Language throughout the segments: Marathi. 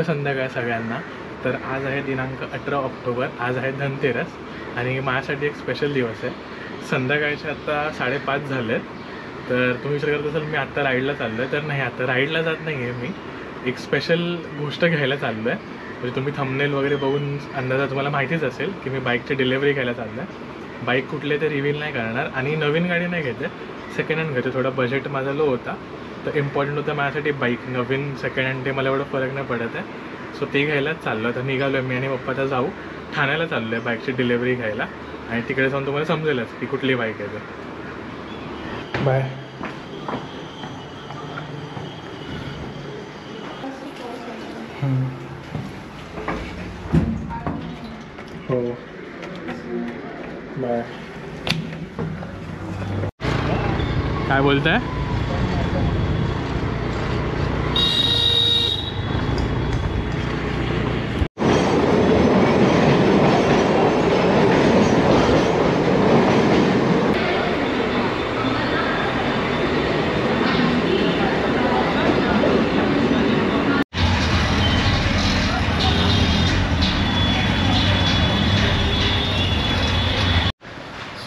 संध्याकाळ सगळ्यांना. तर आज आहे दिनांक 18 ऑक्टोबर. आज आहे धनतेरस आणि माझ्यासाठी एक स्पेशल दिवस आहे. संध्याकाळचे आता 5:30 झालेत. तर तुम्ही विचार करत असाल मी आत्ता राईडला चाललो आहे. तर नाही, आता राईडला जात नाही आहे मी. एक स्पेशल गोष्ट घ्यायला चाललो आहे. म्हणजे तुम्ही थंबनेल वगैरे बघून अंदाजा तुम्हाला माहितीच असेल की मी बाईकची डिलेवरी घ्यायला चाललो आहे. बाईक कुठले ते रिव्हील नाही करणार आणि नवीन गाडी नाही घेते, सेकंड हँड घेते. थोडा बजेट माझा लो होता, तर इम्पॉर्टंट होतं माझ्यासाठी बाईक. नवीन सेकंड हँड ते मला एवढं फरक नाही पडत आहे. सो ते घ्यायलाच चाललो. आता निघालो आहे मी आणि पप्पा. आता जाऊ ठाण्याला चाललो आहे बाईकची डिलेवरी घ्यायला आणि तिकडे जाऊन तुम्हाला समजेलच की कुठली बाईक आहे ते. बाय. हो बाय. काय बोलताय?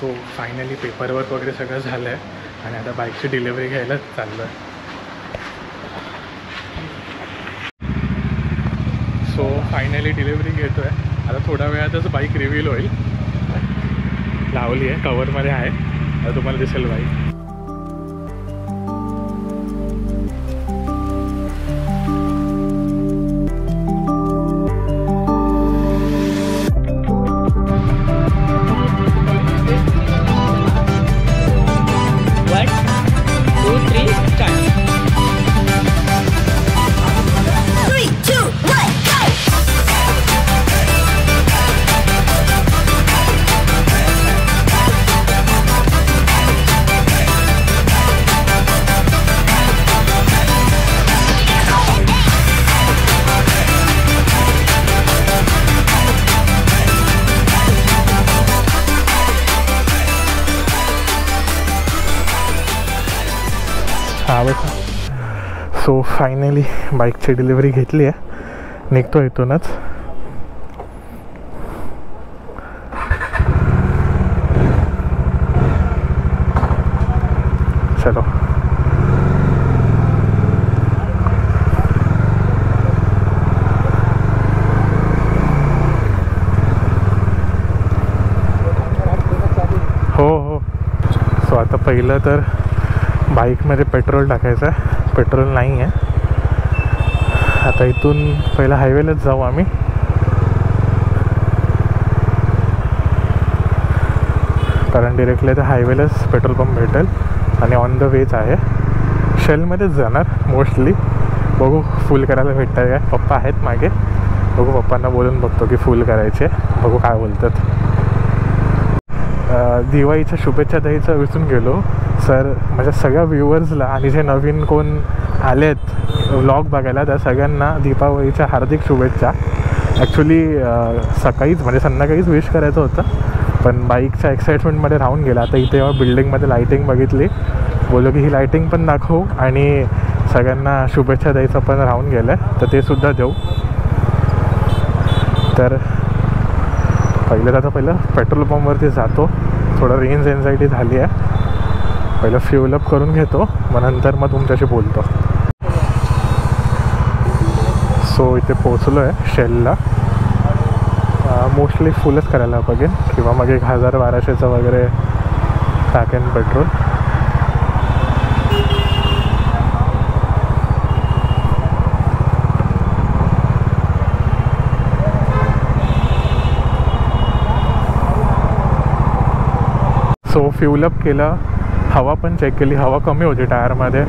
सो फायनली पेपरवर्क वगैरे सगळं झालं आहे आणि आता बाईकची डिलेवरी घ्यायलाच चाललो आहे. सो फायनली डिलेवरी घेतो आहे. आता थोड्या वेळातच बाईक रिव्हील होईल. लावली आहे, कवरमध्ये आहे. आता तुम्हाला दिसेल बाईक. सो फायनली बाईकची डिलिव्हरी घेतली आहे. निघतो इथूनच. चलो. हो. सो आता पहिलं तर बाईकमध्ये पेट्रोल टाकायचं आहे. पेट्रोल नाही आहे. आता इथून पहिला हायवेलाच जाऊ आम्ही. कारण डिरेक्टली तर हायवेलाच पेट्रोल पंप भेटेल आणि ऑन द वेच आहे. शेलमध्येच जाणार मोस्टली. बघू फुल करायला भेटतं काय. पप्पा आहेत मागे. बघू पप्पांना बोलून बघतो की फुल करायचे. बघू काय बोलतात. दिवाळीच्या शुभेच्छा द्यायचं विसरून गेलो. सर माझ्या सगळ्या व्ह्युअर्सला आणि जे नवीन कोण आलेत व्लॉग बघायला त्या सगळ्यांना दीपावलीच्या हार्दिक शुभेच्छा. ॲक्च्युली सकाळीच म्हणजे संध्याकाळीच विश करायचं होतं, पण बाईकच्या एक्साइटमेंटमध्ये राहून गेला. आता इथे जेव्हा बिल्डिंगमध्ये लाईटिंग बघितली, बोललो की ही लाईटिंग पण दाखवू आणि सगळ्यांना शुभेच्छा द्यायचं पण राहून गेलं आहे, तर ते सुद्धा देऊ. तर पहिलं पेट्रोल पंपवरती जातो. थोडं रेंज एन्झायटी झाली आहे. पहिलं फ्युलअप करून घेतो, मग नंतर मग तुमच्याशी बोलतो. सो इथे पोचलो आहे शेलला. मोस्टली फुलच करायला बघेन किंवा मग 1000-1200चं वगैरे टाकेन पेट्रोल. सो फ्युलअप केलं. हवा पण चेक केली. हवा कमी होती टायरमध्ये.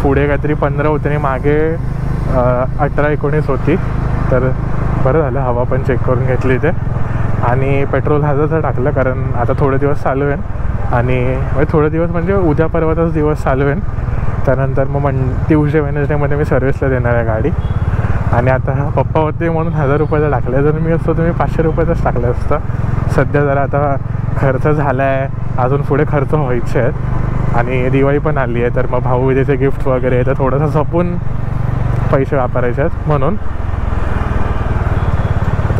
पुढे काहीतरी 15 होते आणि मागे 18-19 होती. तर बरं झालं हवा पण चेक करून घेतली ते. आणि पेट्रोल 1000चं टाकलं, कारण आता थोडे दिवस चालू आहे आणि थोडे दिवस म्हणजे उद्या परवाचाच दिवस चालू आहे. त्यानंतर मग ट्यूजडे वेडनेसडेमध्ये मी सर्व्हिसला देणार आहे गाडी. आणि आता पप्पा होते म्हणून 1000 रुपयाचं टाकलं. जर मी असतो तर मी 500 रुपयाचंच टाकलं असतं. सध्या जरा आता खर्च झाला आहे, अजून पुढे खर्च व्हायचे आहेत आणि दिवाळी पण आली आहे. तर मग भाऊबीजेचे गिफ्ट वगैरे तर थोडंसं जपून पैसे वापरायचे आहेत म्हणून.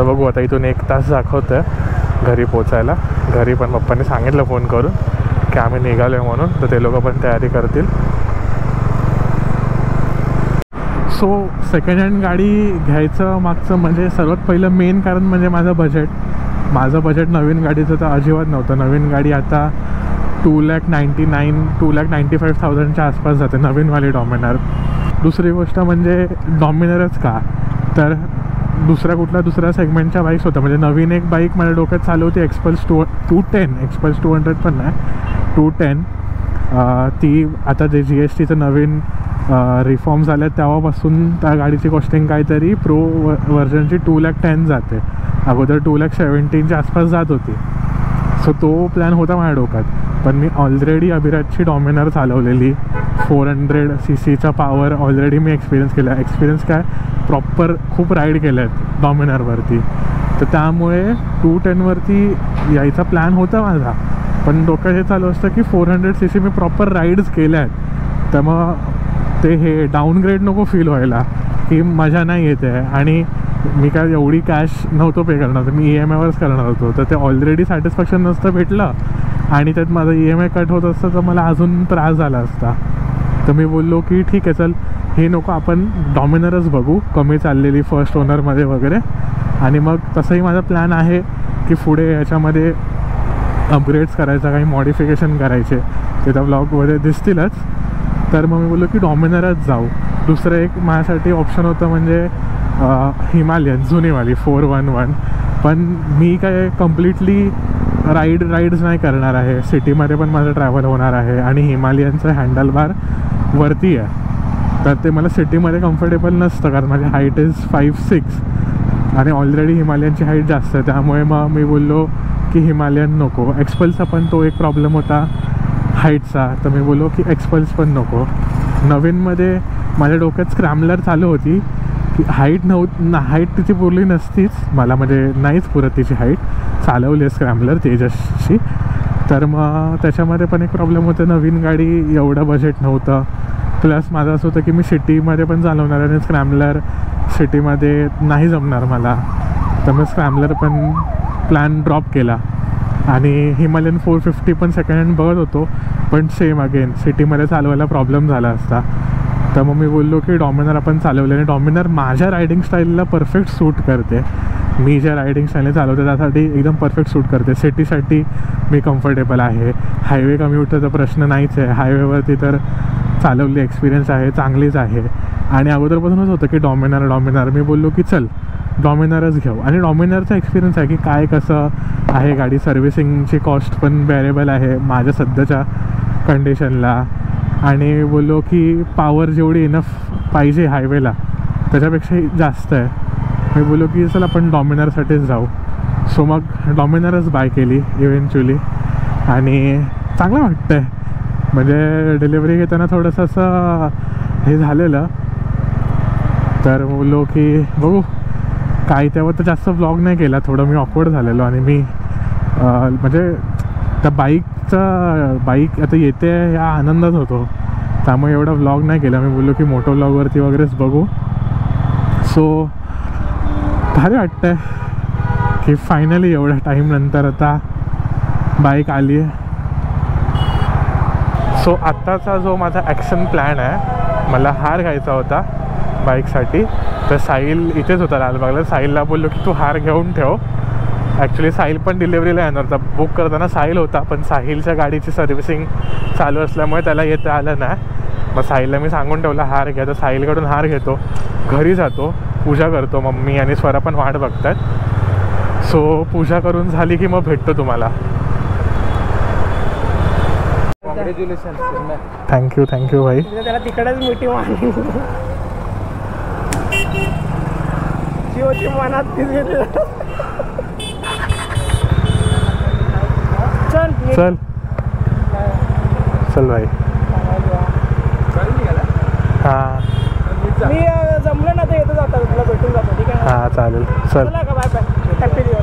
तर बघू आता इथून 1 तास दाखवतं आहे घरी पोचायला. घरी पण पप्पांनी सांगितलं फोन करून की आम्ही निघालो आहे म्हणून, तर ते लोक पण तयारी करतील. सो सेकंड हँड गाडी घ्यायचं मागचं म्हणजे सर्वात पहिलं मेन कारण म्हणजे माझं बजेट नवीन गाडीचं तर अजिबात नव्हतं. नवीन गाडी आता 2,95,000च्या आसपास जाते नवीनवाली डॉमिनर. दुसरी गोष्ट म्हणजे डॉमिनरच का, तर दुसऱ्या सेगमेंटच्या बाईक्स होत्या. म्हणजे नवीन एक बाईक माझ्या डोक्यात चालू होती एक्सपल्स 210, एक्सपल्स 200 पण नाही, 210. ती आता जे GSTचं नवीन रिफॉर्म झालं तेव्हापासून त्या गाडीची कॉस्टिंग काहीतरी प्रो व्हर्जनची 210,000 जाते. अगोदर 2,70,000च्या आसपास जात होती. सो तो प्लॅन होता माझ्या डोक्यात. पण मी ऑलरेडी अभिराजची डॉमिनर चालवलेली, 400cc पॉवर ऑलरेडी मी एक्सपिरियन्स काय प्रॉपर खूप राईड केलं आहेत डॉमिनरवरती. तर त्यामुळे 210वरती यायचा प्लॅन होता माझा. पण डोक्यात हे चालू असतं की 400cc मी प्रॉपर राईड्स केल्या आहेत, तर मग ते हे डाऊनग्रेड नको फील व्हायला की मजा नाही येते आहे. आणि मी काय एवढी कॅश नव्हतो पे करणार, तर मी EMIवरच करणार होतो. तर ते ऑलरेडी सॅटिस्फॅक्शन नसतं भेटलं आणि त्यात माझं EMI कट होत असतं तर मला अजून त्रास झाला असता. तर मी बोललो की ठीक आहे चल हे नको, आपण डॉमिनरच बघू कमी चाललेली फर्स्ट ओनरमध्ये वगैरे. आणि मग तसंही माझा प्लॅन आहे की पुढे याच्यामध्ये अपग्रेड्स करायचा, काही मॉडिफिकेशन करायचे, ते त्या ब्लॉगमध्ये दिसतीलच. तर मग मी बोललो की डॉमिनरच जाऊ. दुसरं एक माझ्यासाठी ऑप्शन होतं म्हणजे हिमालयन जुनीवाली 411. पण मी काय कम्प्लिटली राईड्स नाही करणार आहे, सिटीमध्ये पण माझं ट्रॅव्हल होणार आहे. आणि हिमालयनचं हँडल बार वरती आहे, तर ते मला सिटीमध्ये कम्फर्टेबल नसतं कारण माझी हाईट इज 5'6" आणि ऑलरेडी हिमालयनची हाईट जास्त आहे. त्यामुळे मग मी बोललो की हिमालयन नको. एक्सपल्सचा पण तो एक प्रॉब्लेम होता हाईटचा, तर मी बोललो की एक्सपल्स पण नको. नवीनमध्ये माझ्या डोक्यात स्क्रॅम्बलर चालू होती की हाईट तिची पुरली नसतीच मला, म्हणजे नाहीच पुरत तिची हाईट. चालवली आहे स्क्रॅम्बलर तेजसची, तर मग त्याच्यामध्ये पण एक प्रॉब्लेम होतं. नवीन गाडी एवढं बजेट नव्हतं. प्लस माझं असं होतं की मी सिटीमध्ये पण चालवणार आणि स्क्रॅम्बलर सिटीमध्ये नाही जमणार मला. तर मग स्क्रॅम्बलर पण प्लॅन ड्रॉप केला. आणि हिमालयन 450 पण सेकंड हँड बघत होतो, पण सेम अगेन सिटीमध्ये चालवायला प्रॉब्लेम झाला असता. तर मग मी बोललो की डॉमिनर आपण चालवले आणि डॉमिनर माझ्या रायडिंग स्टाईलला परफेक्ट सूट करते. मी ज्या रायडिंग स्टाईलने चालवते त्यासाठी एकदम परफेक्ट सूट करते. सिटीसाठी मी कम्फर्टेबल आहे. हायवे कम्युटरचा प्रश्न नाहीच आहे. हायवेवरती तर चालवली, एक्सपिरियन्स आहे, चांगलीच आहे. आणि अगोदरपासूनच होतं की डॉमिनर. मी बोललो की चल डॉमिनरच घेऊ. आणि डॉमिनरचा एक्सपिरियन्स आहे की काय कसं आहे गाडी. सर्व्हिसिंगची कॉस्ट पण बॅरेबल आहे माझ्या सध्याच्या कंडिशनला. आणि बोललो की पॉवर जेवढी इनफ पाहिजे हायवेला त्याच्यापेक्षाही जास्त आहे. मी बोललो की चल आपण डॉमिनरसाठीच जाऊ. सो मग डॉमिनरच बाय केली इव्हेंच्युअली. आणि चांगलं वाटतं आहे. म्हणजे डिलिव्हरी घेताना थोडंसं असं हे झालेलं, तर बोललो की बघू काय. तेव्हा तर जास्त व्लॉग नाही केला, थोडं मी ऑकवर्ड झालेलो. आणि मी म्हणजे त्या बाईक आता येते या आनंदात होतो, त्यामुळे एवढा व्लॉग नाही केला. मी बोललो की मोटो व्लॉगवरती वगैरेच बघू. सो भारी वाटतं आहे की फायनली एवढ्या टाईमनंतर आता बाईक आली आहे. सो आत्ताचा जो माझा ॲक्शन प्लॅन आहे, मला हार घ्यायचा होता बाईकसाठी. तर साहिल इथेच होता लालबागला. साहिलला बोललो की तू हार घेऊन ठेव. ॲक्च्युली साहिल पण डिलिव्हरीला येणार होता. बुक करताना साहिल होता, पण साहिलच्या गाडीची सर्व्हिसिंग चालू असल्यामुळे त्याला येता आलं नाही. मग साहिलला मी सांगून ठेवलं हार घ्या. तर साहिलकडून हार घेतो, घरी जातो, पूजा करतो. मम्मी आणि स्वरा पण वाट बघतात. सो पूजा करून झाली की मग भेटतो तुम्हाला. थँक्यू भाई. त्याला तिकडेच मिठी मारली मनात. चल भाई. हां मी जमलं ना तर येतो जाता तुला भेटून जातो. ठीक आहे. हां चालेल. चल. Bye bye. हॅपी दिवाळी.